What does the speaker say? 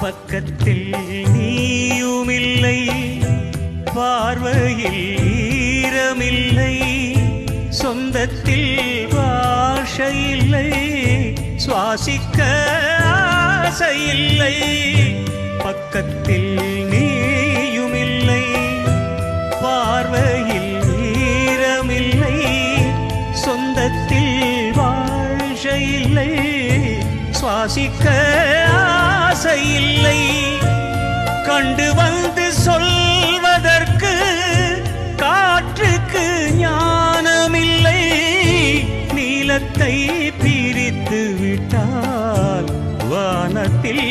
பக்கத்தில் நீயுமில்லை, பார்வையில் ஈரமில்லை, சொந்தத்தில் பாஷையில்லை, சுவாசிக்க ஆசையில்லை. பக்கத்தில் நீயுமில்லை, பார்வையில் ஈரமில்லை, சொந்தத்தில் பாஷையில்லை, சுவாசிக்க ஆசையில்லை. கண்டு வந்து சொல்வதற்கு காற்றுக்கு ஞானமில்லை, நீலத்தை பிரித்து விட்டால் வானத்தில்